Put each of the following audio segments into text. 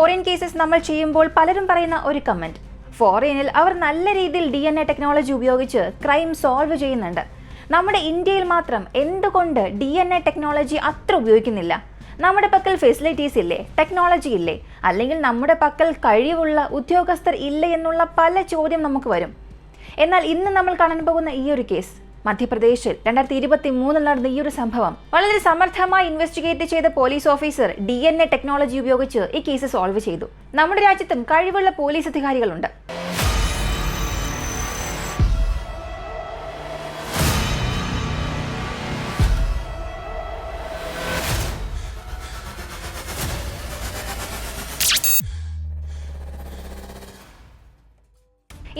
Foreign cases നമ്മൾ ചെയ്യുമ്പോൾ പലരും പറയുന്ന ഒരു കമന്റ്, ഫോറിനിൽ അവർ നല്ല രീതിയിൽ DNA ടെക്നോളജി ഉപയോഗിച്ച് ക്രൈം സോൾവ് ചെയ്യുന്നുണ്ട്. നമ്മുടെ ഇന്ത്യയിൽ മാത്രം എന്തുകൊണ്ട് DNA ടെക്നോളജി അത്ര ഉപയോഗിക്കുന്നില്ല? നമ്മുടെ പക്കൽ ഫെസിലിറ്റീസ് ഇല്ലേ, ടെക്നോളജി ഇല്ലേ, അല്ലെങ്കിൽ നമ്മുടെ പക്കൽ കഴിവുള്ള ഉദ്യോഗസ്ഥർ ഇല്ലേ എന്നുള്ള പല ചോദ്യം നമുക്ക് വരും. എന്നാൽ ഇന്ന് നമ്മൾ കാണാൻ പോകുന്ന ഈ ഒരു കേസ്, മധ്യപ്രദേശിൽ 2023 നടന്ന ഈ ഒരു സംഭവം വളരെ സമർത്ഥമായി ഇൻവെസ്റ്റിഗേറ്റ് ചെയ്ത പോലീസ് ഓഫീസർ DNA ടെക്നോളജി ഉപയോഗിച്ച് ഈ കേസ് സോൾവ് ചെയ്തു. നമ്മുടെ രാജ്യത്തും കഴിവുള്ള പോലീസ് അധികാരികളുണ്ട്.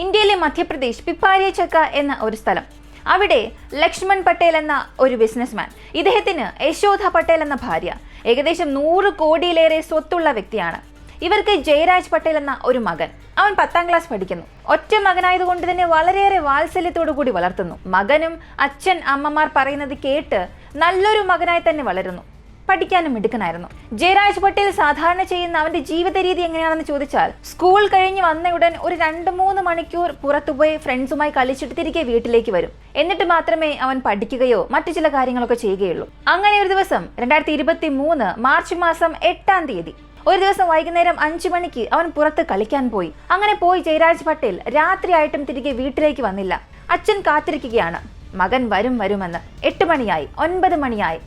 ഇന്ത്യയിലെ മധ്യപ്രദേശ് പിപ്പാരിയ ചക്ക എന്ന ഒരു സ്ഥലം. അവിടെ ലക്ഷ്മൺ പട്ടേൽ എന്ന ഒരു ബിസിനസ്മാൻ, ഇദ്ദേഹത്തിന് യശോധ പട്ടേൽ എന്ന ഭാര്യ, ഏകദേശം 100 കോടിയിലേറെ സ്വത്തുള്ള വ്യക്തിയാണ്. ഇവർക്ക് ജയരാജ് പട്ടേൽ എന്ന ഒരു മകൻ. അവൻ 10ാം ക്ലാസ് പഠിക്കുന്നു. ഒറ്റ മകനായതുകൊണ്ട് തന്നെ വളരെയേറെ വാത്സല്യത്തോടു കൂടി വളർത്തുന്നു. മകനും അച്ഛൻ അമ്മമാർ പറയുന്നത് കേട്ട് നല്ലൊരു മകനായി തന്നെ വളരുന്നു. പഠിക്കാനും മിടുക്കനായിരുന്നു. ജയരാജ് പട്ടേൽ സാധാരണ ചെയ്യുന്ന അവന്റെ ജീവിത രീതി എങ്ങനെയാണെന്ന് ചോദിച്ചാൽ, സ്കൂൾ കഴിഞ്ഞ് വന്ന ഉടൻ ഒരു 2-3 മണിക്കൂർ പുറത്തുപോയി ഫ്രണ്ട്സുമായി കളിച്ചിട്ട് തിരികെ വീട്ടിലേക്ക് വരും. എന്നിട്ട് മാത്രമേ അവൻ പഠിക്കുകയോ മറ്റു ചില കാര്യങ്ങളൊക്കെ ചെയ്യുകയുള്ളൂ. അങ്ങനെ ഒരു ദിവസം 2023 മാർച്ച് മാസം 8-ാം തീയതി ഒരു ദിവസം വൈകുന്നേരം 5 മണിക്ക് അവൻ പുറത്ത് കളിക്കാൻ പോയി. അങ്ങനെ പോയി ജയരാജ് പട്ടേൽ രാത്രിയായിട്ടും തിരികെ വീട്ടിലേക്ക് വന്നില്ല. അച്ഛൻ കാത്തിരിക്കുകയാണ്, മകൻ വരുമെന്ന്. 8 മണിയായി, 9 മണിയായി.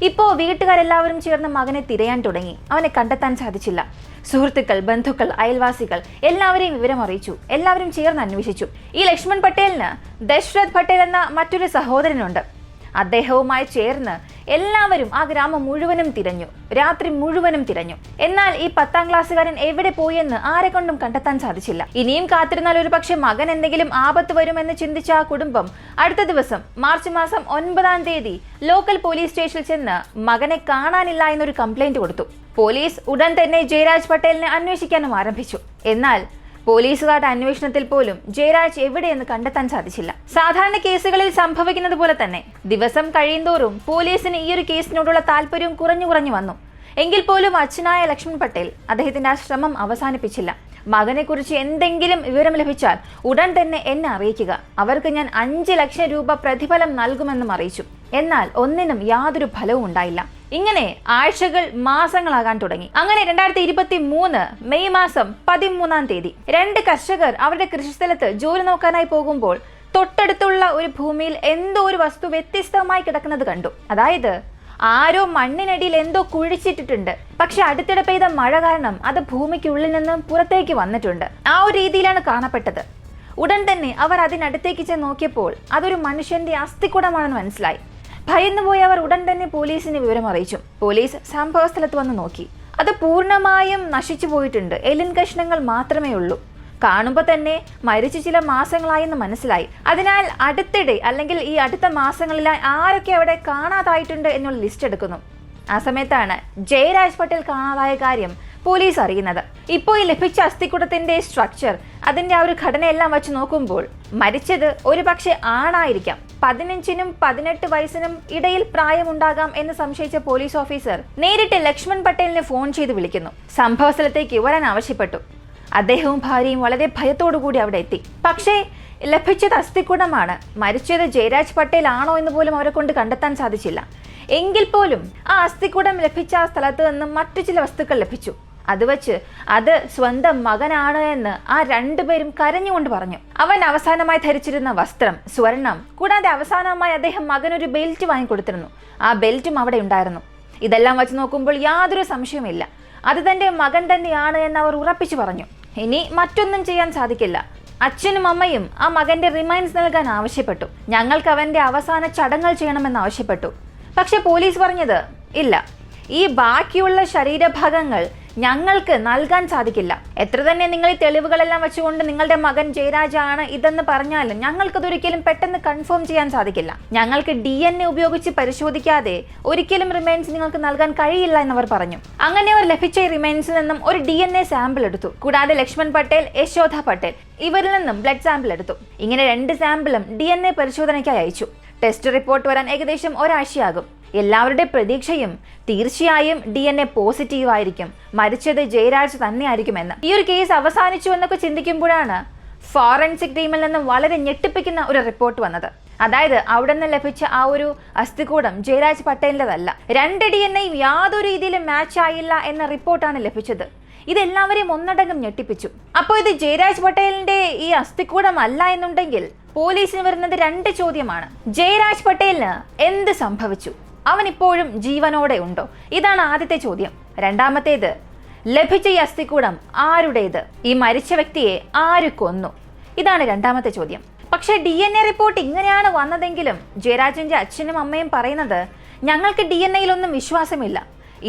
ഇപ്പോൾ വീട്ടുകാരെല്ലാവരും ചേർന്ന് മകനെ തിരയാൻ തുടങ്ങി. അവനെ കണ്ടെത്താൻ സാധിച്ചില്ല. സുഹൃത്തുക്കൾ, ബന്ധുക്കൾ, അയൽവാസികൾ എല്ലാവരെയും വിവരം അറിയിച്ചു. എല്ലാവരും ചേർന്ന് അന്വേഷിച്ചു. ഈ ലക്ഷ്മൺ പട്ടേലിന് ദശരഥ് പട്ടേൽ എന്ന മറ്റൊരു സഹോദരനുണ്ട്. അദ്ദേഹവുമായി ചേർന്ന് എല്ലാവരും ആ ഗ്രാമം മുഴുവനും തിരഞ്ഞു. രാത്രി മുഴുവനും തിരഞ്ഞു. എന്നാൽ ഈ 10ാം ക്ലാസ്സുകാരൻ എവിടെ പോയെന്ന് ആരെ കൊണ്ടും കണ്ടെത്താൻ സാധിച്ചില്ല. ഇനിയും കാത്തിരുന്നാൽ ഒരു പക്ഷെ മകൻ എന്തെങ്കിലും ആപത്ത് വരുമെന്ന് ചിന്തിച്ച ആ കുടുംബം അടുത്ത ദിവസം മാർച്ച് മാസം 9-ാം തീയതി ലോക്കൽ പോലീസ് സ്റ്റേഷനിൽ ചെന്ന് മകനെ കാണാനില്ല എന്നൊരു കംപ്ലൈന്റ് കൊടുത്തു. പോലീസ് ഉടൻ തന്നെ ജയരാജ് പട്ടേലിനെ അന്വേഷിക്കാനും ആരംഭിച്ചു. എന്നാൽ പോലീസുകാരുടെ അന്വേഷണത്തിൽ പോലും ജയരാജ് എവിടെയെന്ന് കണ്ടെത്താൻ സാധിച്ചില്ല. സാധാരണ കേസുകളിൽ സംഭവിക്കുന്നത് പോലെ തന്നെ ദിവസം കഴിയുന്തോറും പോലീസിന് ഈ ഒരു കേസിനോടുള്ള താല്പര്യവും കുറഞ്ഞു വന്നു. എങ്കിൽ പോലും അച്ഛനായ ലക്ഷ്മൺ പട്ടേൽ അദ്ദേഹത്തിന്റെ ആ ശ്രമം അവസാനിപ്പിച്ചില്ല. മകനെക്കുറിച്ച് എന്തെങ്കിലും വിവരം ലഭിച്ചാൽ ഉടൻ തന്നെ എന്നെ അറിയിക്കുക, അവർക്ക് ഞാൻ 5 ലക്ഷം രൂപ പ്രതിഫലം നൽകുമെന്നും അറിയിച്ചു. എന്നാൽ ഒന്നിനും യാതൊരു ഫലവും ഉണ്ടായില്ല. ഇങ്ങനെ ആഴ്ചകൾ, മാസങ്ങളാകാൻ തുടങ്ങി. അങ്ങനെ 2023 മെയ് മാസം 13-ാം തീയതി 2 കർഷകർ അവരുടെ കൃഷിസ്ഥലത്ത് ജോലി നോക്കാനായി പോകുമ്പോൾ തൊട്ടടുത്തുള്ള ഒരു ഭൂമിയിൽ എന്തോ ഒരു വസ്തു വ്യത്യസ്തമായി കിടക്കുന്നത് കണ്ടു. അതായത് ആരോ മണ്ണിനടിയിൽ എന്തോ കുഴിച്ചിട്ടിട്ടുണ്ട്. പക്ഷെ അടുത്തിടെ പെയ്ത മഴ കാരണം അത് ഭൂമിക്കുള്ളിൽ നിന്നും പുറത്തേക്ക് വന്നിട്ടുണ്ട്. ആ ഒരു രീതിയിലാണ് കാണപ്പെട്ടത്. ഉടൻ തന്നെ അവർ അതിനടുത്തേക്ക് ചെന്ന് നോക്കിയപ്പോൾ അതൊരു മനുഷ്യന്റെ അസ്ഥിക്കുടമാണെന്ന് മനസ്സിലായി. ഭയന്നുപോയി അവർ ഉടൻ തന്നെ പോലീസിന് വിവരം അറിയിച്ചു. പോലീസ് സംഭവ സ്ഥലത്ത് വന്ന് നോക്കി. അത് പൂർണ്ണമായും നശിച്ചു പോയിട്ടുണ്ട്. എല്ലിൻ കഷ്ണങ്ങൾ മാത്രമേ ഉള്ളൂ. കാണുമ്പോൾ തന്നെ മരിച്ചു ചില മാസങ്ങളായെന്ന് മനസ്സിലായി. അതിനാൽ അടുത്തിടെ അല്ലെങ്കിൽ ഈ അടുത്ത മാസങ്ങളിലായി ആരൊക്കെ അവിടെ കാണാതായിട്ടുണ്ട് എന്നുള്ള ലിസ്റ്റ് എടുക്കുന്നു. ആ സമയത്താണ് ജയരാജ് പട്ടേൽ കാണാതായ കാര്യം പോലീസ് അറിയുന്നത്. ഇപ്പോൾ ഈ ലഭിച്ച അസ്ഥിക്കുടത്തിന്റെ സ്ട്രക്ചർ, അതിന്റെ ആ ഒരു ഘടനയെല്ലാം വെച്ച് നോക്കുമ്പോൾ മരിച്ചത് ഒരു പക്ഷെ ആണായിരിക്കാം. 15-നും 18 വയസ്സിനും ഇടയിൽ പ്രായമുണ്ടാകാം എന്ന് സംശയിച്ച പോലീസ് ഓഫീസർ നേരിട്ട് ലക്ഷ്മൺ പട്ടേലിനെ ഫോൺ ചെയ്ത് വിളിക്കുന്നു. സംഭവ സ്ഥലത്തേക്ക് വരാൻ ആവശ്യപ്പെട്ടു. അദ്ദേഹവും ഭാര്യയും വളരെ ഭയത്തോടു കൂടി അവിടെ എത്തി. പക്ഷേ ലഭിച്ചത് അസ്ഥിക്കുടമാണ്. മരിച്ചത് ജയരാജ് പട്ടേൽ ആണോ എന്ന് പോലും അവരെ കൊണ്ട് കണ്ടെത്താൻ സാധിച്ചില്ല. എങ്കിൽ പോലും ആ അസ്ഥിക്കുടം ലഭിച്ച ആ സ്ഥലത്ത് നിന്നും മറ്റു ചില വസ്തുക്കൾ ലഭിച്ചു. അത് വെച്ച് അത് സ്വന്തം മകനാണ് എന്ന് ആ 2 പേരും കരഞ്ഞുകൊണ്ട് പറഞ്ഞു. അവൻ അവസാനമായി ധരിച്ചിരുന്ന വസ്ത്രം സ്വർണം, കൂടാതെ അവസാനമായി അദ്ദേഹം മകനൊരു ബെൽറ്റ് വാങ്ങിക്കൊടുത്തിരുന്നു. ആ ബെൽറ്റും അവിടെ ഉണ്ടായിരുന്നു. ഇതെല്ലാം വെച്ച് നോക്കുമ്പോൾ യാതൊരു സംശയമില്ല, അത് തന്റെ മകൻ തന്നെയാണ് എന്ന് അവർ ഉറപ്പിച്ചു പറഞ്ഞു. ഇനി മറ്റൊന്നും ചെയ്യാൻ സാധിക്കില്ല. അച്ഛനും അമ്മയും ആ മകന്റെ റിമൈൻസ് നൽകാൻ ആവശ്യപ്പെട്ടു. ഞങ്ങൾക്ക് അവന്റെ അവസാന ചടങ്ങുകൾ ചെയ്യണമെന്ന് ആവശ്യപ്പെട്ടു. പക്ഷെ പോലീസ് പറഞ്ഞത് ഇല്ല, ഈ ബാക്കിയുള്ള ശരീരഭാഗങ്ങൾ ഞങ്ങൾക്ക് നൽകാൻ സാധിക്കില്ല. എത്ര തന്നെ നിങ്ങൾ ഈ തെളിവുകളെല്ലാം വെച്ചുകൊണ്ട് നിങ്ങളുടെ മകൻ ജയരാജ് ആണ് ഇതെന്ന് പറഞ്ഞാലും ഞങ്ങൾക്കതൊരിക്കലും പെട്ടെന്ന് കൺഫേം ചെയ്യാൻ സാധിക്കില്ല. ഞങ്ങൾക്ക് DNA ഉപയോഗിച്ച് പരിശോധിക്കാതെ ഒരിക്കലും റിമൈൻസ് നിങ്ങൾക്ക് നൽകാൻ കഴിയില്ല എന്നവർ പറഞ്ഞു. അങ്ങനെ അവർ ലഭിച്ച ഈ റിമൈൻസിൽ നിന്നും ഒരു DNA സാമ്പിൾ എടുത്തു. കൂടാതെ ലക്ഷ്മൺ പട്ടേൽ, യശോധ പട്ടേൽ ഇവരിൽ നിന്നും ബ്ലഡ് സാമ്പിൾ എടുത്തു. ഇങ്ങനെ 2 സാമ്പിളും DNA പരിശോധനയ്ക്കായി അയച്ചു. ടെസ്റ്റ് റിപ്പോർട്ട് വരാൻ ഏകദേശം ഒരാഴ്ചയാകും. എല്ലാവരുടെ പ്രതീക്ഷയും തീർച്ചയായും DNA പോസിറ്റീവ് ആയിരിക്കും, മരിച്ചത് ജയരാജ് തന്നെയായിരിക്കുമെന്ന്. ഈ ഒരു കേസ് അവസാനിച്ചു എന്നൊക്കെ ചിന്തിക്കുമ്പോഴാണ് ഫോറൻസിക് ടീമിൽ നിന്നും വളരെ ഞെട്ടിപ്പിക്കുന്ന ഒരു റിപ്പോർട്ട് വന്നത്. അതായത് അവിടെ നിന്ന് ലഭിച്ച ആ ഒരു അസ്ഥികൂടം ജയരാജ് പട്ടേലിൻ്റെതല്ല. 2 DNA യാതൊരു രീതിയിലും മാച്ച് ആയില്ല എന്ന റിപ്പോർട്ടാണ് ലഭിച്ചത്. ഇതെല്ലാവരെയും ഒന്നടങ്കം ഞെട്ടിപ്പിച്ചു. അപ്പോൾ ഇത് ജയരാജ് പട്ടേലിന്റെ ഈ അസ്ഥികൂടം അല്ല എന്നുണ്ടെങ്കിൽ പോലീസിന് വരുന്നത് 2 ചോദ്യമാണ്. ജയരാജ് പട്ടേലിന് എന്ത് സംഭവിച്ചു? അവൻ ഇപ്പോഴും ജീവനോടെ ഉണ്ടോ? ഇതാണ് ആദ്യത്തെ ചോദ്യം. രണ്ടാമത്തേത്, ലഭിച്ച ഈ അസ്ഥികൂടം ആരുടേത്? ഈ മരിച്ച വ്യക്തിയെ ആര് കൊന്നു? ഇതാണ് രണ്ടാമത്തെ ചോദ്യം. പക്ഷേ DNA റിപ്പോർട്ട് ഇങ്ങനെയാണ് വന്നതെങ്കിലും ജയരാജിന്റെ അച്ഛനും അമ്മയും പറയുന്നത്, ഞങ്ങൾക്ക് DNA-യിലൊന്നും വിശ്വാസമില്ല,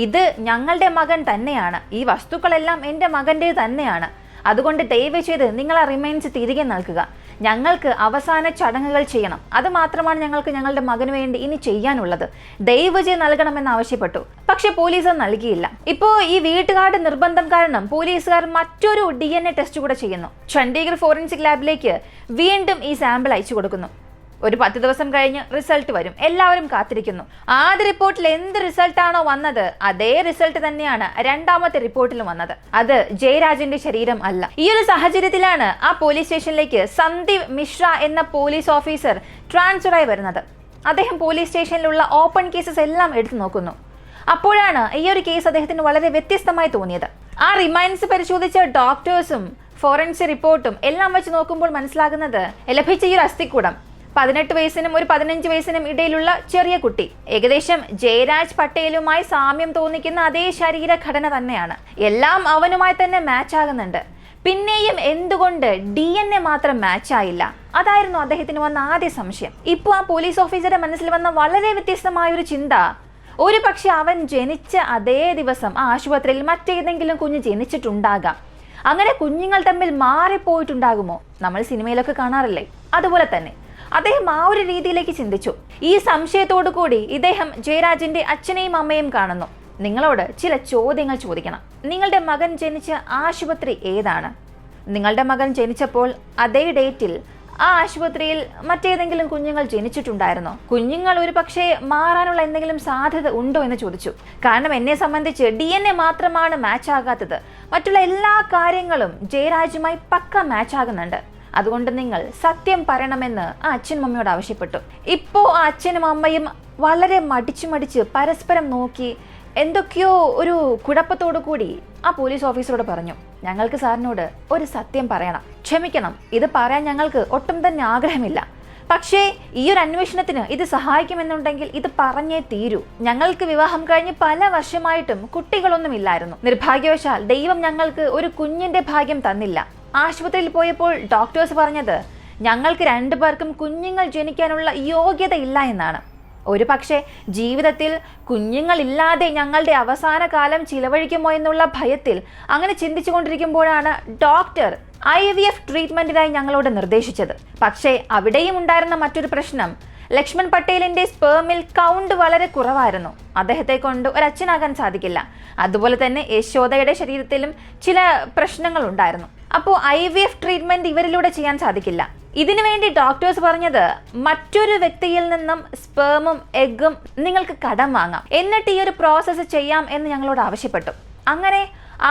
ഇത് ഞങ്ങളുടെ മകൻ തന്നെയാണ്, ഈ വസ്തുക്കളെല്ലാം എൻ്റെ മകൻ്റെ തന്നെയാണ്, അതുകൊണ്ട് ദയവ് ചെയ്ത് നിങ്ങൾ ആ റിമൈൻസ് തിരികെ നൽകുക, ഞങ്ങൾക്ക് അവസാന ചടങ്ങുകൾ ചെയ്യണം, അത് മാത്രമാണ് ഞങ്ങൾക്ക് ഞങ്ങളുടെ മകന് വേണ്ടി ഇനി ചെയ്യാനുള്ളത്, ദയവ് ചെയ്ത് നൽകണമെന്ന് ആവശ്യപ്പെട്ടു. പക്ഷെ പോലീസ് അത് നൽകിയില്ല. ഇപ്പോൾ ഈ വീട്ടുകാരുടെ നിർബന്ധം കാരണം പോലീസുകാർ മറ്റൊരു DNA ടെസ്റ്റ് കൂടെ ചെയ്യുന്നു. ചണ്ഡീഗഡ് ഫോറൻസിക് ലാബിലേക്ക് വീണ്ടും ഈ സാമ്പിൾ അയച്ചു കൊടുക്കുന്നു. ഒരു 10 ദിവസം കഴിഞ്ഞ് റിസൾട്ട് വരും. എല്ലാവരും കാത്തിരിക്കുന്നു. ആദ്യ റിപ്പോർട്ടിൽ എന്ത് റിസൾട്ടാണോ വന്നത് അതേ റിസൾട്ട് തന്നെയാണ് രണ്ടാമത്തെ റിപ്പോർട്ടിലും വന്നത്. അത് ജയരാജിന്റെ ശരീരം അല്ല. ഈ ഒരു സാഹചര്യത്തിലാണ് ആ പോലീസ് സ്റ്റേഷനിലേക്ക് സന്ദീപ് മിശ്ര എന്ന പോലീസ് ഓഫീസർ ട്രാൻസ്ഫർ ആയി വരുന്നത്. അദ്ദേഹം പോലീസ് സ്റ്റേഷനിലുള്ള ഓപ്പൺ കേസസ് എല്ലാം എടുത്തു നോക്കുന്നു. അപ്പോഴാണ് ഈ ഒരു കേസ് അദ്ദേഹത്തിന് വളരെ വ്യത്യസ്തമായി തോന്നിയത്. ആ റിമൈൻസ് പരിശോധിച്ച ഡോക്ടേഴ്സും ഫോറൻസിക് റിപ്പോർട്ടും എല്ലാം വെച്ച് നോക്കുമ്പോൾ മനസ്സിലാകുന്നത്, ലഭിച്ച ഈ ഒരു അസ്ഥികൂടം 18 വയസ്സിനും ഒരു 15 വയസ്സിനും ഇടയിലുള്ള ചെറിയ കുട്ടി, ഏകദേശം ജയരാജ് പട്ടേലുമായി സാമ്യം തോന്നിക്കുന്ന അതേ ശരീരഘടന തന്നെയാണ്. എല്ലാം അവനുമായി തന്നെ മാച്ച് ആകുന്നുണ്ട്. പിന്നെയും എന്തുകൊണ്ട് DNA മാത്രം മാച്ച് ആയില്ല? അതായിരുന്നു അദ്ദേഹത്തിന് വന്ന ആദ്യ സംശയം. ഇപ്പോൾ ആ പോലീസ് ഓഫീസറുടെ മനസ്സിൽ വന്ന വളരെ വ്യത്യസ്തമായ ഒരു ചിന്ത, ഒരു പക്ഷെ അവൻ ജനിച്ച അതേ ദിവസം ആ ആശുപത്രിയിൽ മറ്റേതെങ്കിലും കുഞ്ഞ് ജനിച്ചിട്ടുണ്ടാകാം. അങ്ങനെ കുഞ്ഞുങ്ങൾ തമ്മിൽ മാറിപ്പോയിട്ടുണ്ടാകുമോ? നമ്മൾ സിനിമയിലൊക്കെ കാണാറില്ലേ, അതുപോലെ തന്നെ അദ്ദേഹം ആ ഒരു രീതിയിലേക്ക് ചിന്തിച്ചു. ഈ സംശയത്തോടു കൂടി ഇദ്ദേഹം ജയരാജിന്റെ അച്ഛനെയും അമ്മയും കാണുന്നു. നിങ്ങളോട് ചില ചോദ്യങ്ങൾ ചോദിക്കണം. നിങ്ങളുടെ മകൻ ജനിച്ച ആശുപത്രി ഏതാണ്? നിങ്ങളുടെ മകൻ ജനിച്ചപ്പോൾ അതേ ഡേറ്റിൽ ആ ആശുപത്രിയിൽ മറ്റേതെങ്കിലും കുഞ്ഞുങ്ങൾ ജനിച്ചിട്ടുണ്ടായിരുന്നോ? കുഞ്ഞുങ്ങൾ ഒരു പക്ഷേ മാറാനുള്ള എന്തെങ്കിലും സാധ്യത ഉണ്ടോ എന്ന് ചോദിച്ചു. കാരണം എന്നെ സംബന്ധിച്ച് DNA മാത്രമാണ് മാച്ച് ആകാത്തത്, മറ്റുള്ള എല്ലാ കാര്യങ്ങളും ജയരാജുമായി പക്ക മാച്ച് ആകുന്നുണ്ട്. അതുകൊണ്ട് നിങ്ങൾ സത്യം പറയണമെന്ന് ആ അച്ഛനും അമ്മയോട് ആവശ്യപ്പെട്ടു. ഇപ്പോൾ ആ അച്ഛനും അമ്മയും വളരെ മടിച്ച് പരസ്പരം നോക്കി എന്തൊക്കെയോ ഒരു കുഴപ്പത്തോടു കൂടി ആ പോലീസ് ഓഫീസറോട് പറഞ്ഞു, ഞങ്ങൾക്ക് സാറിനോട് ഒരു സത്യം പറയണം, ക്ഷമിക്കണം, ഇത് പറയാൻ ഞങ്ങൾക്ക് ഒട്ടും തന്നെ ആഗ്രഹമില്ല, പക്ഷേ ഈ ഒരു അന്വേഷണത്തിന് ഇത് സഹായിക്കുമെന്നുണ്ടെങ്കിൽ ഇത് പറഞ്ഞേ തീരൂ. ഞങ്ങൾക്ക് വിവാഹം കഴിഞ്ഞ് പല വർഷമായിട്ടും കുട്ടികളൊന്നുമില്ലായിരുന്നു. നിർഭാഗ്യവശാൽ ദൈവം ഞങ്ങൾക്ക് ഒരു കുഞ്ഞിന്റെ ഭാഗ്യം തന്നില്ല. ആശുപത്രിയിൽ പോയപ്പോൾ ഡോക്ടേഴ്സ് പറഞ്ഞത് ഞങ്ങൾക്ക് 2 പേർക്കും കുഞ്ഞുങ്ങൾ ജനിക്കാനുള്ള യോഗ്യത ഇല്ല എന്നാണ്. ഒരു പക്ഷേ ജീവിതത്തിൽ കുഞ്ഞുങ്ങളില്ലാതെ ഞങ്ങളുടെ അവസാന കാലം ചിലവഴിക്കുമോ എന്നുള്ള ഭയത്തിൽ അങ്ങനെ ചിന്തിച്ചു കൊണ്ടിരിക്കുമ്പോഴാണ് ഡോക്ടർ IVF ട്രീറ്റ്മെന്റിനായി ഞങ്ങളോട് നിർദ്ദേശിച്ചത്. പക്ഷേ അവിടെയും ഉണ്ടായിരുന്ന മറ്റൊരു പ്രശ്നം, ലക്ഷ്മൺ പട്ടേലിന്റെ സ്പേമിൽ കൗണ്ട് വളരെ കുറവായിരുന്നു. അദ്ദേഹത്തെ കൊണ്ട് ഒരു അച്ഛനാകാൻ സാധിക്കില്ല. അതുപോലെ തന്നെ യശോദയുടെ ശരീരത്തിലും ചില പ്രശ്നങ്ങൾ ഉണ്ടായിരുന്നു. അപ്പോൾ IVF ട്രീറ്റ്മെന്റ് ഇവരിലൂടെ ചെയ്യാൻ സാധിക്കില്ല. ഇതിനു വേണ്ടി ഡോക്ടേഴ്സ് പറഞ്ഞത് മറ്റൊരു വ്യക്തിയിൽ നിന്നും സ്പേമും എഗ്ഗും നിങ്ങൾക്ക് കടം വാങ്ങാം, എന്നിട്ട് ഈ ഒരു പ്രോസസ്സ് ചെയ്യാം എന്ന് ഞങ്ങളോട് ആവശ്യപ്പെട്ടു. അങ്ങനെ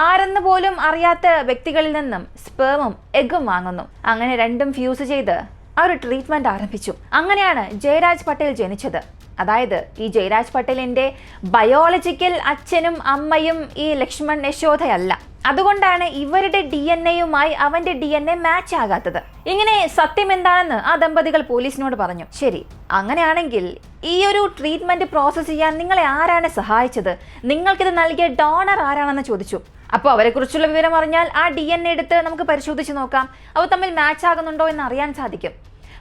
ആരെന്ന് പോലും അറിയാത്ത വ്യക്തികളിൽ നിന്നും സ്പേമും എഗ്ഗും വാങ്ങുന്നു. അങ്ങനെ രണ്ടും ഫ്യൂസ് ചെയ്ത് ആ ഒരു ട്രീറ്റ്മെന്റ് ആരംഭിച്ചു. അങ്ങനെയാണ് ജയരാജ് പട്ടേൽ ജനിച്ചത്. അതായത് ഈ ജയരാജ് പട്ടേലിന്റെ ബയോളജിക്കൽ അച്ഛനും അമ്മയും ഈ ലക്ഷ്മൺ യശോദയല്ല. അതുകൊണ്ടാണ് ഇവരുടെ DNA-യുമായി അവന്റെ DNA മാച്ച് ആകാത്തത്. ഇങ്ങനെ സത്യം എന്താണെന്ന് ആ ദമ്പതികൾ പോലീസിനോട് പറഞ്ഞു. ശരി, അങ്ങനെയാണെങ്കിൽ ഈ ഒരു ട്രീറ്റ്മെന്റ് പ്രോസസ് ചെയ്യാൻ നിങ്ങളെ ആരാണ് സഹായിച്ചത്? നിങ്ങൾക്കിത് നൽകിയ ഡോണർ ആരാണെന്ന് ചോദിച്ചു. അപ്പോൾ അവരെക്കുറിച്ചുള്ള വിവരം അറിഞ്ഞാൽ ആ DNA എടുത്ത് നമുക്ക് പരിശോധിച്ച് നോക്കാം, അവ തമ്മിൽ മാച്ച് ആകുന്നുണ്ടോ എന്ന് അറിയാൻ സാധിക്കും.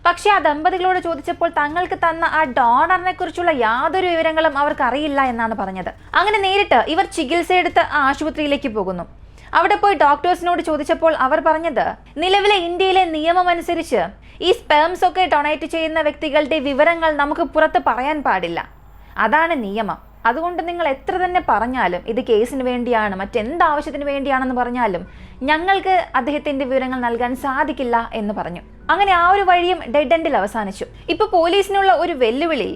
പക്ഷെ ആ ദമ്പതികളോട് ചോദിച്ചപ്പോൾ തങ്ങൾക്ക് തന്ന ആ ഡോണറിനെ കുറിച്ചുള്ള യാതൊരു വിവരങ്ങളും അവർക്ക് അറിയില്ല എന്നാണ് പറഞ്ഞത്. അങ്ങനെ നേരിട്ട് ഇവർ ചികിത്സയെടുത്ത് ആ ആശുപത്രിയിലേക്ക് പോകുന്നു. അവിടെ പോയി ഡോക്ടേഴ്സിനോട് ചോദിച്ചപ്പോൾ അവർ പറഞ്ഞത്, നിലവിലെ ഇന്ത്യയിലെ നിയമം അനുസരിച്ച് ഈ സ്പേംസ് ഒക്കെ ഡൊണേറ്റ് ചെയ്യുന്ന വ്യക്തികളുടെ വിവരങ്ങൾ നമുക്ക് പുറത്ത് പറയാൻ പാടില്ല, അതാണ് നിയമം. അതുകൊണ്ട് നിങ്ങൾ എത്ര തന്നെ പറഞ്ഞാലും ഇത് കേസിന് വേണ്ടിയാണ്, മറ്റെന്താവശ്യത്തിന് വേണ്ടിയാണെന്ന് പറഞ്ഞാലും ഞങ്ങൾക്ക് അദ്ദേഹത്തിന്റെ വിവരങ്ങൾ നൽകാൻ സാധിക്കില്ല എന്ന് പറഞ്ഞു. അങ്ങനെ ആ ഒരു വഴിയും ഡെഡ് എൻഡിൽ അവസാനിച്ചു. ഇപ്പൊ പോലീസിനുള്ള ഒരു വെല്ലുവിളി,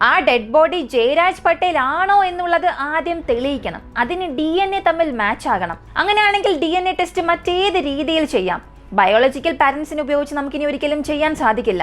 ആ ഡെഡ് ബോഡി ജയരാജ് പട്ടേൽ ആണോ എന്നുള്ളത് ആദ്യം തെളിയിക്കണം. അതിന് DNA തമ്മിൽ മാച്ച് ആകണം. അങ്ങനെയാണെങ്കിൽ DNA ടെസ്റ്റ് മറ്റേത് രീതിയിൽ ചെയ്യാം. ബയോളജിക്കൽ പാരന്റ്സിനെ ഉപയോഗിച്ച് നമുക്കിനി ഒരിക്കലും ചെയ്യാൻ സാധിക്കില്ല.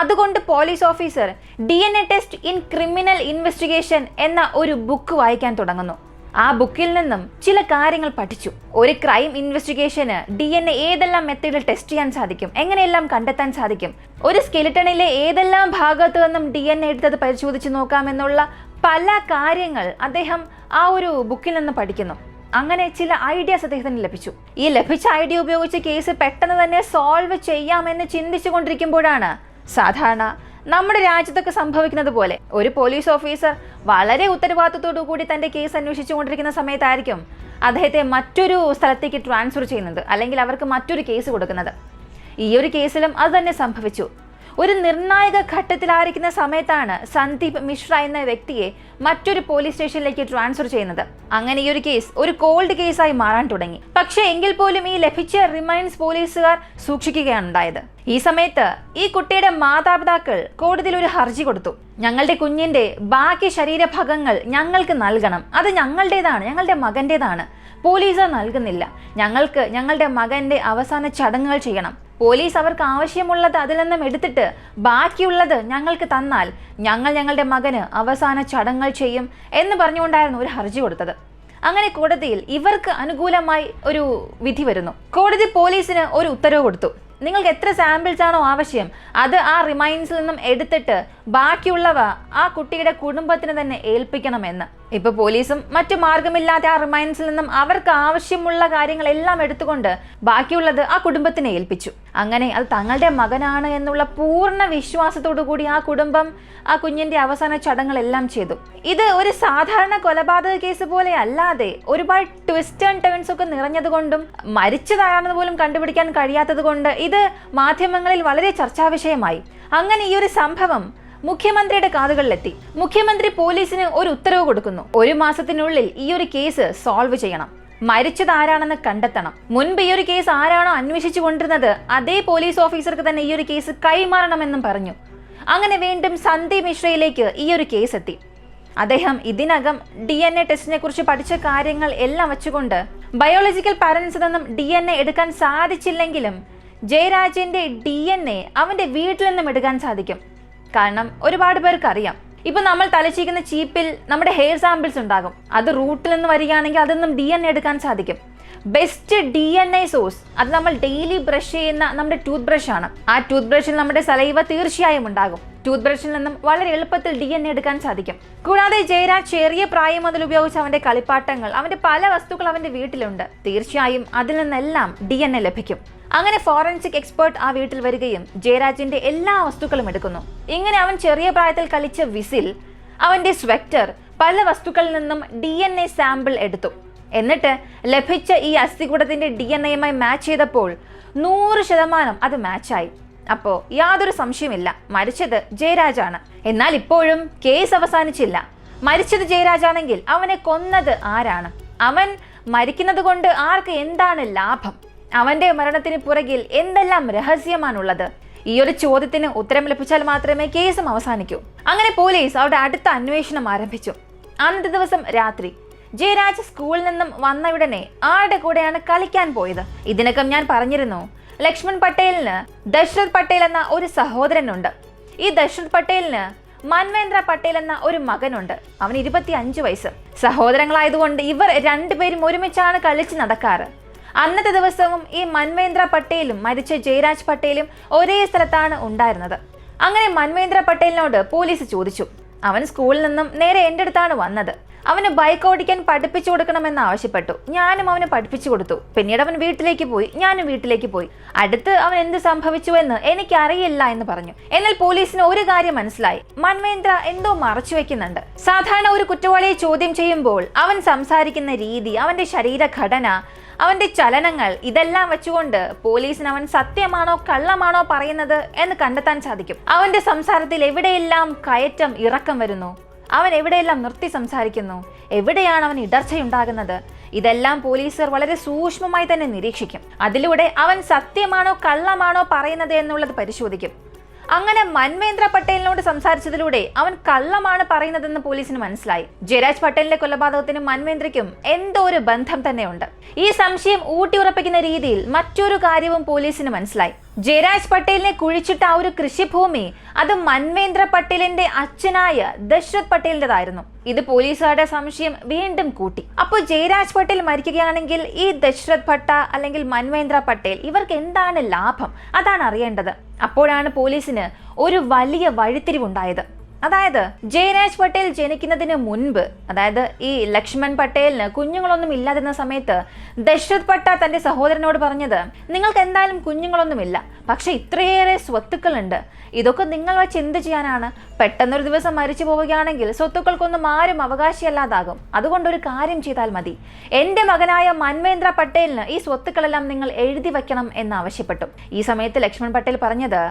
അതുകൊണ്ട് police officer DNA test in criminal investigation എന്ന ഒരു ബുക്ക് വായിക്കാൻ തുടങ്ങുന്നു. ആ ബുക്കിൽ നിന്നും ചില കാര്യങ്ങൾ പഠിച്ചു. ഒരു ക്രൈം ഇൻവെസ്റ്റിഗേഷന് DNA ഏതെല്ലാം മെത്തേഡിൽ ടെസ്റ്റ് ചെയ്യാൻ സാധിക്കും, എങ്ങനെയെല്ലാം കണ്ടെത്താൻ സാധിക്കും, ഒരു സ്കെലിറ്റണിലെ ഏതെല്ലാം ഭാഗത്തു നിന്നും DNA എടുത്തത് പരിശോധിച്ച് നോക്കാമെന്നുള്ള പല കാര്യങ്ങൾ അദ്ദേഹം ആ ഒരു ബുക്കിൽ നിന്ന് പഠിക്കുന്നു. അങ്ങനെ ചില ഐഡിയാസ് അദ്ദേഹത്തിന് ലഭിച്ചു. ഈ ലഭിച്ച ഐഡിയ ഉപയോഗിച്ച് കേസ് പെട്ടെന്ന് തന്നെ സോൾവ് ചെയ്യാമെന്ന് ചിന്തിച്ചു കൊണ്ടിരിക്കുമ്പോഴാണ് സാധാരണ നമ്മുടെ രാജ്യത്തൊക്കെ സംഭവിക്കുന്നത് പോലെ ഒരു പോലീസ് ഓഫീസർ വളരെ ഉത്തരവാദിത്തത്തോടു കൂടി തൻ്റെ കേസ് അന്വേഷിച്ചുകൊണ്ടിരിക്കുന്ന സമയത്തായിരിക്കും അദ്ദേഹത്തെ മറ്റൊരു സ്ഥലത്തേക്ക് ട്രാൻസ്ഫർ ചെയ്യുന്നത്, അല്ലെങ്കിൽ അവർക്ക് മറ്റൊരു കേസ് കൊടുക്കുന്നത്. ഈ ഒരു കേസിലും അത് തന്നെ സംഭവിച്ചു. ഒരു നിർണായക ഘട്ടത്തിലായിരിക്കുന്ന സമയത്താണ് സന്ദീപ് മിശ്ര എന്ന വ്യക്തിയെ മറ്റൊരു പോലീസ് സ്റ്റേഷനിലേക്ക് ട്രാൻസ്ഫർ ചെയ്യുന്നത്. അങ്ങനെ ഈ ഒരു കേസ് ഒരു കോൾഡ് കേസായി മാറാൻ തുടങ്ങി. പക്ഷേ എങ്കിൽ പോലും ഈ ലഭിച്ച റിമൈൻസ് പോലീസുകാർ സൂക്ഷിക്കുകയാണ് ഉണ്ടായത്. ഈ സമയത്ത് ഈ കുട്ടിയുടെ മാതാപിതാക്കൾ കോടതിയിൽ ഒരു ഹർജി കൊടുത്തു. ഞങ്ങളുടെ കുഞ്ഞിന്റെ ബാക്കി ശരീരഭാഗങ്ങൾ ഞങ്ങൾക്ക് നൽകണം, അത് ഞങ്ങളുടേതാണ്, ഞങ്ങളുടെ മകൻ്റെതാണ്, പോലീസ് നൽകുന്നില്ല, ഞങ്ങൾക്ക് ഞങ്ങളുടെ മകന്റെ അവസാന ചടങ്ങുകൾ ചെയ്യണം, പോലീസ് അവർക്ക് ആവശ്യമുള്ളത് അതിൽ നിന്നും എടുത്തിട്ട് ബാക്കിയുള്ളത് ഞങ്ങൾക്ക് തന്നാൽ ഞങ്ങൾ ഞങ്ങളുടെ മകന് അവസാന ചടങ്ങുകൾ ചെയ്യും എന്ന് പറഞ്ഞുകൊണ്ടായിരുന്നു ഒരു ഹർജി കൊടുത്തത്. അങ്ങനെ കോടതിയിൽ ഇവർക്ക് അനുകൂലമായി ഒരു വിധി വരുന്നു. കോടതി പോലീസിന് ഒരു ഉത്തരവ് കൊടുത്തു. നിങ്ങൾക്ക് എത്ര സാമ്പിൾസ് ആണോ ആവശ്യം അത് ആ റിമൈൻസിൽ നിന്നും എടുത്തിട്ട് ബാക്കിയുള്ളവ ആ കുട്ടിയുടെ കുടുംബത്തിന് തന്നെ ഏൽപ്പിക്കണമെന്ന്. ഇപ്പൊ പോലീസും മറ്റു മാർഗമില്ലാതെ ആ റിമൈൻസിൽ നിന്നും അവർക്ക് ആവശ്യമുള്ള കാര്യങ്ങളെല്ലാം എടുത്തുകൊണ്ട് ബാക്കിയുള്ളത് ആ കുടുംബത്തിനെ ഏൽപ്പിച്ചു. അങ്ങനെ അത് തങ്ങളുടെ മകനാണ് എന്നുള്ള പൂർണ്ണ വിശ്വാസത്തോടു കൂടി ആ കുടുംബം ആ കുഞ്ഞിന്റെ അവസാന ചടങ്ങുകളെല്ലാം ചെയ്തു. ഇത് ഒരു സാധാരണ കൊലപാതക കേസ് പോലെ അല്ലാതെ ഒരുപാട് ട്വിസ്റ്റ് ആൻഡ് ടേൺസ് ഒക്കെ നിറഞ്ഞതുകൊണ്ടും മരിച്ചതാണെന്ന് പോലും കണ്ടുപിടിക്കാൻ കഴിയാത്തത് കൊണ്ട് ഇത് മാധ്യമങ്ങളിൽ വളരെ ചർച്ചാ വിഷയമായി. അങ്ങനെ ഈ ഒരു സംഭവം മുഖ്യമന്ത്രിയുടെ കാതുകളിലെത്തി. മുഖ്യമന്ത്രി പോലീസിന് ഒരു ഉത്തരവ് കൊടുക്കുന്നു. 1 മാസത്തിനുള്ളിൽ ഈ ഒരു കേസ് സോൾവ് ചെയ്യണം, മരിച്ചത് ആരാണെന്ന് കണ്ടെത്തണം. മുൻപ് ഈ ഒരു കേസ് ആരാണോ അന്വേഷിച്ചു കൊണ്ടിരുന്നത് അതേ പോലീസ് ഓഫീസർക്ക് തന്നെ ഈ ഒരു കേസ് കൈമാറണമെന്നും പറഞ്ഞു. അങ്ങനെ വീണ്ടും സന്ദീപ് മിശ്രയിലേക്ക് ഈ ഒരു കേസ് എത്തി. അദ്ദേഹം ഇതിനകം DNA ടെസ്റ്റിനെ കുറിച്ച് പഠിച്ച കാര്യങ്ങൾ എല്ലാം വെച്ചുകൊണ്ട് ബയോളജിക്കൽ പാരന്റ്സിൽ നിന്നും DNA എടുക്കാൻ സാധിച്ചില്ലെങ്കിലും ജയരാജിന്റെ DNA അവന്റെ വീട്ടിൽ നിന്നും എടുക്കാൻ സാധിക്കും. കാരണം ഒരുപാട് പേർക്ക് അറിയാം, ഇപ്പൊ നമ്മൾ തലച്ചിരിക്കുന്ന ചീപ്പിൽ നമ്മുടെ ഹെയർ സാമ്പിൾസ് ഉണ്ടാകും. അത് റൂട്ടിൽ നിന്ന് വരികയാണെങ്കിൽ അതിൽ നിന്നും DNA എടുക്കാൻ സാധിക്കും. ബെസ്റ്റ് DNA സോഴ്സ് അത് നമ്മൾ ഡെയിലി ബ്രഷ് ചെയ്യുന്ന നമ്മുടെ ടൂത്ത് ബ്രഷ് ആണ്. ആ ടൂത്ത് ബ്രഷിൽ നമ്മുടെ സലൈവ തീർച്ചയായും ഉണ്ടാകും. ടൂത്ത് ബ്രഷിൽ നിന്നും വളരെ എളുപ്പത്തിൽ DNA എടുക്കാൻ സാധിക്കും. കൂടാതെ ജയരാജ് ചെറിയ പ്രായം മുതൽ ഉപയോഗിച്ച അവന്റെ കളിപ്പാട്ടങ്ങൾ, അവന്റെ പല വസ്തുക്കൾ അവന്റെ വീട്ടിലുണ്ട്. തീർച്ചയായും അതിൽ നിന്നെല്ലാം DNA ലഭിക്കും. അങ്ങനെ ഫോറൻസിക് എക്സ്പേർട്ട് ആ വീട്ടിൽ വരികയും ജയരാജിന്റെ എല്ലാ വസ്തുക്കളും എടുക്കുന്നു. ഇങ്ങനെ അവൻ ചെറിയ പ്രായത്തിൽ കളിച്ച വിസിൽ, അവന്റെ സ്വെറ്റർ, പല വസ്തുക്കളിൽ നിന്നും DNA സാമ്പിൾ എടുത്തു. എന്നിട്ട് ലഭിച്ച ഈ അസ്ഥികൂടത്തിന്റെ DNAയുമായി മാച്ച് ചെയ്തപ്പോൾ 100% അത് മാച്ചായി. അപ്പോൾ യാതൊരു സംശയമില്ല, മരിച്ചത് ജയരാജാണ്. എന്നാൽ ഇപ്പോഴും കേസ് അവസാനിച്ചില്ല. മരിച്ചത് ജയരാജാണെങ്കിൽ അവനെ കൊന്നത് ആരാണ്? അവൻ മരിക്കുന്നത് കൊണ്ട് ആർക്ക് എന്താണ് ലാഭം? അവന്റെ മരണത്തിന് പുറകിൽ എന്തെല്ലാം രഹസ്യമാണുള്ളത്? ഈ ഒരു ചോദ്യത്തിന് ഉത്തരം ലഭിച്ചാൽ മാത്രമേ കേസും അവസാനിക്കൂ. അങ്ങനെ പോലീസ് അവരുടെ അടുത്ത അന്വേഷണം ആരംഭിച്ചു. അന്നത്തെ ദിവസം രാത്രി ജയരാജ് സ്കൂളിൽ നിന്നും വന്ന ഉടനെ ആരുടെ കൂടെയാണ് കളിക്കാൻ പോയത്? ഇതിനകം ഞാൻ പറഞ്ഞിരുന്നു, ലക്ഷ്മൺ പട്ടേലിന് ദശരഥ് പട്ടേൽ എന്ന ഒരു സഹോദരനുണ്ട്. ഈ ദശരഥ് പട്ടേലിന് മൻവേന്ദ്ര പട്ടേൽ എന്ന ഒരു മകനുണ്ട്. അവന് 25 വയസ്സ്. സഹോദരങ്ങളായതുകൊണ്ട് ഇവർ രണ്ടുപേരും ഒരുമിച്ചാണ് കളിച്ച് നടക്കാറ്. അന്നത്തെ ദിവസവും ഈ മൻവേന്ദ്ര പട്ടേലും മരിച്ച ജയരാജ് പട്ടേലും ഒരേ സ്ഥലത്താണ് ഉണ്ടായിരുന്നത്. അങ്ങനെ മൻവേന്ദ്ര പട്ടേലിനോട് പോലീസ് ചോദിച്ചു. അവൻ സ്കൂളിൽ നിന്നും നേരെ എൻ്റെ അടുത്താണ് വന്നത്. അവന് ബൈക്ക് ഓടിക്കാൻ പഠിപ്പിച്ചു കൊടുക്കണമെന്ന് ആവശ്യപ്പെട്ടു. ഞാനും അവന് പഠിപ്പിച്ചു കൊടുത്തു. പിന്നീട് അവൻ വീട്ടിലേക്ക് പോയി, ഞാനും വീട്ടിലേക്ക് പോയി. അടുത്ത് അവൻ എന്ത് സംഭവിച്ചു എന്ന് എനിക്കറിയില്ല എന്ന് പറഞ്ഞു. എന്നാൽ പോലീസിന് ഒരു കാര്യം മനസ്സിലായി, മൻവേന്ദ്ര എന്തോ മറച്ചു വെക്കുന്നുണ്ട്. സാധാരണ ഒരു കുറ്റവാളിയെ ചോദ്യം ചെയ്യുമ്പോൾ അവൻ സംസാരിക്കുന്ന രീതി, അവന്റെ ശരീരഘടന, അവന്റെ ചലനങ്ങൾ, ഇതെല്ലാം വെച്ചുകൊണ്ട് പോലീസിന് അവൻ സത്യമാണോ കള്ളമാണോ പറയുന്നത് എന്ന് കണ്ടെത്താൻ സാധിക്കും. അവന്റെ സംസാരത്തിൽ എവിടെയെല്ലാം കയറ്റം ഇറക്കം വരുന്നു, അവൻ എവിടെയെല്ലാം നിർത്തി സംസാരിക്കുന്നു, എവിടെയാണ് അവൻ ഇടർച്ചയുണ്ടാകുന്നത്, ഇതെല്ലാം പോലീസുകാർ വളരെ സൂക്ഷ്മമായി തന്നെ നിരീക്ഷിക്കും. അതിലൂടെ അവൻ സത്യമാണോ കള്ളമാണോ പറയുന്നത് എന്നുള്ളത് പരിശോധിക്കും. അങ്ങനെ മൻവേന്ദ്ര പട്ടേലിനോട് സംസാരിച്ചതിലൂടെ അവൻ കള്ളമാണ് പറയുന്നതെന്ന് പോലീസിന് മനസ്സിലായി. ജയരാജ് പട്ടേലിന്റെ കൊലപാതകത്തിനും മൻവേന്ദ്രയ്ക്കും എന്തോ ഒരു ബന്ധം തന്നെയുണ്ട്. ഈ സംശയം ഊട്ടിയുറപ്പിക്കുന്ന രീതിയിൽ മറ്റൊരു കാര്യവും പോലീസിന് മനസ്സിലായി. ജയരാജ് പട്ടേലിനെ കുഴിച്ചിട്ട ആ ഒരു കൃഷിഭൂമി അത് മൻവേന്ദ്ര പട്ടേലിന്റെ അച്ഛനായ ദശരഥ് പട്ടേലിന്റേതായിരുന്നു. ഇത് പോലീസുകാരുടെ സംശയം വീണ്ടും കൂട്ടി. അപ്പോൾ ജയരാജ് പട്ടേൽ മരിക്കുകയാണെങ്കിൽ ഈ ദശരഥ് ഭട്ട അല്ലെങ്കിൽ മൻവേന്ദ്ര പട്ടേൽ ഇവർക്ക് എന്താണ് ലാഭം? അതാണ് അറിയേണ്ടത്. അപ്പോഴാണ് പോലീസിന് ഒരു വലിയ വഴിത്തിരിവുണ്ടായത്. അതായത് ജയരാജ് പട്ടേൽ ജനിക്കുന്നതിന് മുൻപ്, അതായത് ഈ ലക്ഷ്മൺ പട്ടേലിന് കുഞ്ഞുങ്ങളൊന്നും ഇല്ലാതിരുന്ന സമയത്ത് ദശരഥ് ഭട്ട തന്റെ സഹോദരനോട് പറഞ്ഞത്, നിങ്ങൾക്ക് എന്തായാലും കുഞ്ഞുങ്ങളൊന്നുമില്ല, പക്ഷെ ഇത്രയേറെ സ്വത്തുക്കളുണ്ട്, ഇതൊക്കെ നിങ്ങൾ വെച്ച് എന്ത് ചെയ്യാനാണ്? പെട്ടെന്നൊരു ദിവസം മരിച്ചു പോവുകയാണെങ്കിൽ സ്വത്തുക്കൾക്കൊന്നും ആരും അവകാശിയല്ലാതാകും. അതുകൊണ്ടൊരു കാര്യം ചെയ്താൽ മതി, എന്റെ മകനായ മൻവേന്ദ്ര പട്ടേലിന് ഈ സ്വത്തുക്കളെല്ലാം നിങ്ങൾ എഴുതി വയ്ക്കണം എന്ന് ആവശ്യപ്പെട്ടു. ഈ സമയത്ത് ലക്ഷ്മൺ പട്ടേൽ പറഞ്ഞത്,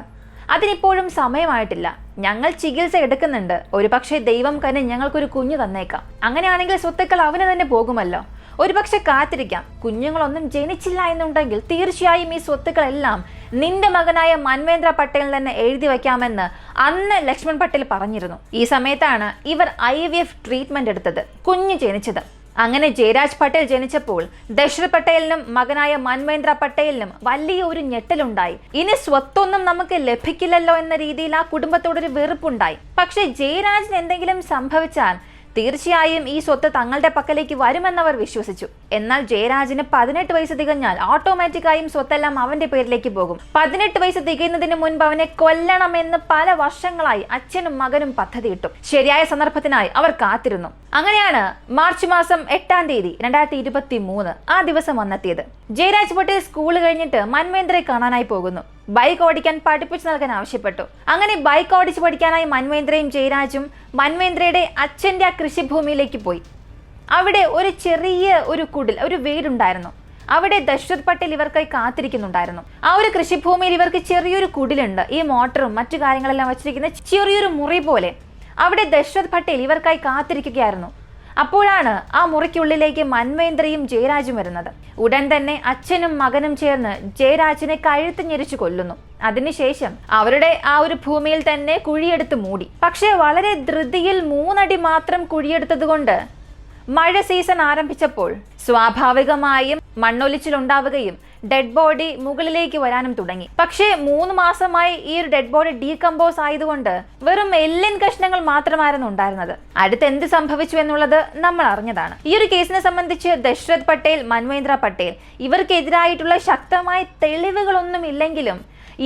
അതിനിപ്പോഴും സമയമായിട്ടില്ല, ഞങ്ങൾ ചികിത്സ എടുക്കുന്നുണ്ട്, ഒരു പക്ഷേ ദൈവം കന് ഞങ്ങൾക്കൊരു കുഞ്ഞു തന്നേക്കാം, അങ്ങനെയാണെങ്കിൽ സ്വത്തുക്കൾ അവന് തന്നെ പോകുമല്ലോ, ഒരുപക്ഷെ കാത്തിരിക്കാം, കുഞ്ഞുങ്ങളൊന്നും ജനിച്ചില്ല എന്നുണ്ടെങ്കിൽ തീർച്ചയായും ഈ സ്വത്തുക്കളെല്ലാം നിന്റെ മകനായ മൻവേന്ദ്ര പട്ടേലിന് തന്നെ എഴുതി വയ്ക്കാമെന്ന് അന്ന് ലക്ഷ്മൺ പട്ടേൽ പറഞ്ഞിരുന്നു. ഈ സമയത്താണ് ഇവർ IVF ട്രീറ്റ്മെന്റ് എടുത്തത്, കുഞ്ഞ് ജനിച്ചത്. അങ്ങനെ ജയരാജ് പട്ടേൽ ജനിച്ചപ്പോൾ ദശരഥ് പട്ടേലിനും മകനായ മൻവേന്ദ്ര പട്ടേലിനും വലിയ ഒരു ഞെട്ടലുണ്ടായി. ഇനി സ്വത്തൊന്നും നമുക്ക് ലഭിക്കില്ലല്ലോ എന്ന രീതിയിൽ ആ കുടുംബത്തോടൊരു വെറുപ്പുണ്ടായി. പക്ഷെ ജയരാജിന് എന്തെങ്കിലും സംഭവിച്ചാൽ തീർച്ചയായും ഈ സ്വത്ത് തങ്ങളുടെ പക്കലേക്ക് വരുമെന്നവർ വിശ്വസിച്ചു. എന്നാൽ ജയരാജിന് 18 വയസ്സ് തികഞ്ഞാൽ ഓട്ടോമാറ്റിക്കായും സ്വത്തെല്ലാം അവന്റെ പേരിലേക്ക് പോകും. 18 വയസ്സ് തികയുന്നതിന് മുൻപ് അവനെ കൊല്ലണമെന്ന് പല വർഷങ്ങളായി അച്ഛനും മകനും പദ്ധതിയിട്ടു. ശരിയായ സന്ദർഭത്തിനായി അവർ കാത്തിരുന്നു. അങ്ങനെയാണ് മാർച്ച് മാസം 8-ാം തീയതി 2023 ആ ദിവസം വന്നെത്തിയത്. ജയരാജ് പട്ടേൽ സ്കൂൾ കഴിഞ്ഞിട്ട് മൻവേന്ദ്രയെ കാണാനായി പോകുന്നു. ബൈക്ക് ഓടിക്കാൻ പഠിപ്പിച്ചു നൽകാൻ ആവശ്യപ്പെട്ടു. അങ്ങനെ ബൈക്ക് ഓടിച്ച് പഠിക്കാനായി മൻവേന്ദ്രയും ജയരാജും മൻവേന്ദ്രയുടെ അച്ഛൻ്റെ ആ കൃഷിഭൂമിയിലേക്ക് പോയി. അവിടെ ഒരു ചെറിയ ഒരു വീടുണ്ടായിരുന്നു. അവിടെ ദശരഥ് പട്ടേൽ ഇവർക്കായി കാത്തിരിക്കുന്നുണ്ടായിരുന്നു. ആ ഒരു കൃഷിഭൂമിയിൽ ഇവർക്ക് ചെറിയൊരു കുടിലുണ്ട്. ഈ മോട്ടറും മറ്റു കാര്യങ്ങളെല്ലാം വച്ചിരിക്കുന്ന ചെറിയൊരു മുറി പോലെ. അവിടെ ദശരഥ് പട്ടേൽ ഇവർക്കായി കാത്തിരിക്കുകയായിരുന്നു. അപ്പോഴാണ് ആ മുറിക്കുള്ളിലേക്ക് മൻവേന്ദ്രയും ജയരാജും വരുന്നത്. ഉടൻ തന്നെ അച്ഛനും മകനും ചേർന്ന് ജയരാജിനെ കഴുത്ത് ഞെരിച്ചു കൊല്ലുന്നു. അതിനുശേഷം അവരുടെ ആ ഒരു ഭൂമിയിൽ തന്നെ കുഴിയെടുത്ത് മൂടി. പക്ഷേ വളരെ ധൃതിയിൽ 3 അടി മാത്രം കുഴിയെടുത്തത് കൊണ്ട് മഴ സീസൺ ആരംഭിച്ചപ്പോൾ സ്വാഭാവികമായും മണ്ണൊലിച്ചിലുണ്ടാവുകയും ഡെഡ് ബോഡി മുകളിലേക്ക് വരാനും തുടങ്ങി. പക്ഷേ 3 മാസമായി ഈ ഒരു ഡെഡ് ബോഡി ഡീകമ്പോസ് ആയതുകൊണ്ട് വെറും എല്ലിൻ കഷ്ണങ്ങൾ മാത്രമായിരുന്നു ഉണ്ടായിരുന്നത്. അടുത്ത് എന്ത് സംഭവിച്ചു എന്നുള്ളത് നമ്മൾ അറിഞ്ഞതാണ്. ഈ ഒരു കേസിനെ സംബന്ധിച്ച് ദശരഥ് പട്ടേൽ, മൻവേന്ദ്ര പട്ടേൽ ഇവർക്കെതിരായിട്ടുള്ള ശക്തമായ തെളിവുകളൊന്നും ഇല്ലെങ്കിലും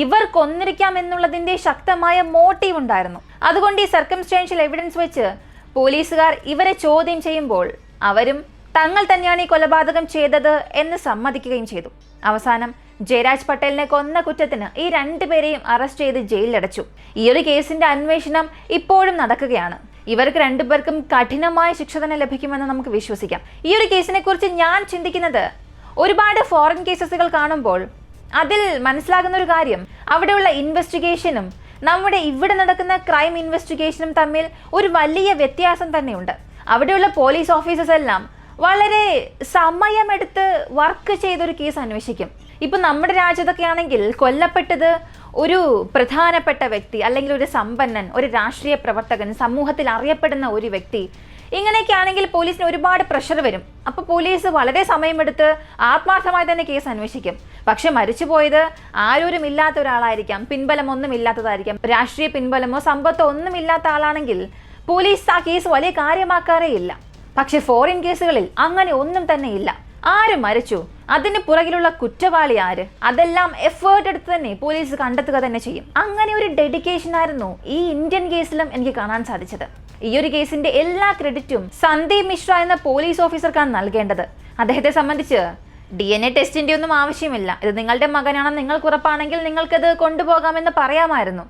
ഇവർ കൊന്നിരിക്കാം എന്നുള്ളതിന്റെ ശക്തമായ മോട്ടീവ് ഉണ്ടായിരുന്നു. അതുകൊണ്ട് ഈ സർക്കംസ്റ്റാൻഷ്യൽ എവിഡൻസ് വെച്ച് പോലീസുകാർ ഇവരെ ചോദ്യം ചെയ്യുമ്പോൾ അവരും തങ്ങൾ തന്നെയാണ് ഈ കൊലപാതകം ചെയ്തത് എന്ന് സമ്മതിക്കുകയും ചെയ്തു. അവസാനം ജയരാജ് പട്ടേലിനെ കൊന്ന കുറ്റത്തിന് ഈ 2 പേരെയും അറസ്റ്റ് ചെയ്ത് ജയിലിലടച്ചു. ഈ ഒരു കേസിന്റെ അന്വേഷണം ഇപ്പോഴും നടക്കുകയാണ്. ഇവർക്ക് 2 പേർക്കും കഠിനമായ ശിക്ഷ തന്നെ ലഭിക്കുമെന്ന് നമുക്ക് വിശ്വസിക്കാം. ഈ ഒരു കേസിനെ കുറിച്ച് ഞാൻ ചിന്തിക്കുന്നത്, ഒരുപാട് ഫോറിൻ കേസസുകൾ കാണുമ്പോൾ അതിൽ മനസ്സിലാകുന്ന ഒരു കാര്യം, അവിടെയുള്ള ഇൻവെസ്റ്റിഗേഷനും നമ്മുടെ ഇവിടെ നടക്കുന്ന ക്രൈം ഇൻവെസ്റ്റിഗേഷനും തമ്മിൽ ഒരു വലിയ വ്യത്യാസം തന്നെയുണ്ട്. അവിടെയുള്ള പോലീസ് ഓഫീസേഴ്സ് എല്ലാം വളരെ സമയമെടുത്ത് വർക്ക് ചെയ്തൊരു കേസ് അന്വേഷിക്കും. ഇപ്പം നമ്മുടെ രാജ്യത്തൊക്കെ ആണെങ്കിൽ കൊല്ലപ്പെട്ടത് ഒരു പ്രധാനപ്പെട്ട വ്യക്തി, അല്ലെങ്കിൽ ഒരു സമ്പന്നൻ, ഒരു രാഷ്ട്രീയ പ്രവർത്തകൻ, സമൂഹത്തിൽ അറിയപ്പെടുന്ന ഒരു വ്യക്തി, ഇങ്ങനെയൊക്കെ ആണെങ്കിൽ പോലീസിന് ഒരുപാട് പ്രഷർ വരും. അപ്പോൾ പോലീസ് വളരെ സമയമെടുത്ത് ആത്മാർത്ഥമായി തന്നെ കേസ് അന്വേഷിക്കും. പക്ഷെ മരിച്ചുപോയത് ആരോരും ഇല്ലാത്ത ഒരാളായിരിക്കാം, പിൻബലമൊന്നും ഇല്ലാത്തതായിരിക്കാം, രാഷ്ട്രീയ പിൻബലമോ സമ്പത്തോ ഒന്നും ഇല്ലാത്ത ആളാണെങ്കിൽ പോലീസ് ആ കേസ് വലിയ കാര്യമാക്കാറേ ഇല്ല. പക്ഷെ ഫോറിൻ കേസുകളിൽ അങ്ങനെ ഒന്നും തന്നെ ഇല്ല. ആര് മരിച്ചു, അതിന് പുറകിലുള്ള കുറ്റവാളി ആര്, അതെല്ലാം എഫേർട്ട് എടുത്ത് തന്നെ പോലീസ് കണ്ടെത്തുക തന്നെ ചെയ്യും. അങ്ങനെ ഒരു ഡെഡിക്കേഷൻ ആയിരുന്നു ഈ ഇന്ത്യൻ കേസിലും എനിക്ക് കാണാൻ സാധിച്ചത്. ഈ ഒരു കേസിന്റെ എല്ലാ ക്രെഡിറ്റും സന്ദീപ് മിശ്ര എന്ന പോലീസ് ഓഫീസർക്കാണ് നൽകേണ്ടത്. അദ്ദേഹത്തെ സംബന്ധിച്ച് DNA ടെസ്റ്റിന്റെ ഒന്നും ആവശ്യമില്ല. ഇത് നിങ്ങളുടെ മകനാണെന്ന് നിങ്ങൾക്ക് ഉറപ്പാണെങ്കിൽ നിങ്ങൾക്കത് കൊണ്ടുപോകാമെന്ന് പറയാമായിരുന്നു.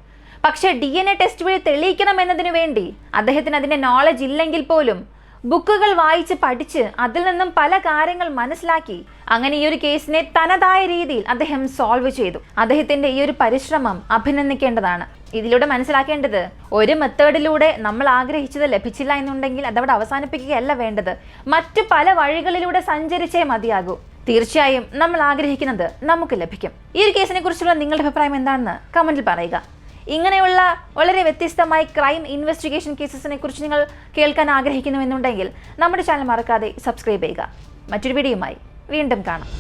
പക്ഷെ DNA ടെസ്റ്റ് വഴി തെളിയിക്കണം എന്നതിനു വേണ്ടി അദ്ദേഹത്തിന് അതിന്റെ നോളജ് ഇല്ലെങ്കിൽ പോലും ബുക്കുകൾ വായിച്ച് പഠിച്ച് അതിൽ നിന്നും പല കാര്യങ്ങൾ മനസ്സിലാക്കി അങ്ങനെ ഈ ഒരു കേസിനെ തനതായ രീതിയിൽ അദ്ദേഹം സോൾവ് ചെയ്തു. അദ്ദേഹത്തിന്റെ ഈ ഒരു പരിശ്രമം അഭിനന്ദിക്കേണ്ടതാണ്. ഇതിലൂടെ മനസ്സിലാക്കേണ്ടത്, ഒരു മെത്തേഡിലൂടെ നമ്മൾ ആഗ്രഹിച്ചത് ലഭിച്ചില്ല എന്നുണ്ടെങ്കിൽ അതവിടെ അവസാനിപ്പിക്കുകയല്ല വേണ്ടത്. മറ്റു പല വഴികളിലൂടെ സഞ്ചരിച്ചേ മതിയാകൂ. തീർച്ചയായും നമ്മൾ ആഗ്രഹിക്കുന്നത് നമുക്ക് ലഭിക്കും. ഈ ഒരു കേസിനെ കുറിച്ചുള്ള നിങ്ങളുടെ അഭിപ്രായം എന്താണെന്ന് കമന്റിൽ പറയുക. ഇങ്ങനെയുള്ള വളരെ വ്യത്യസ്തമായ ക്രൈം ഇൻവെസ്റ്റിഗേഷൻ കേസസിനെ കുറിച്ച് നിങ്ങൾ കേൾക്കാൻ ആഗ്രഹിക്കുന്നുവെന്നുണ്ടെങ്കിൽ നമ്മുടെ ചാനൽ മറക്കാതെ സബ്സ്ക്രൈബ് ചെയ്യുക. മറ്റൊരു വീഡിയോയുമായി വീണ്ടും കാണാം.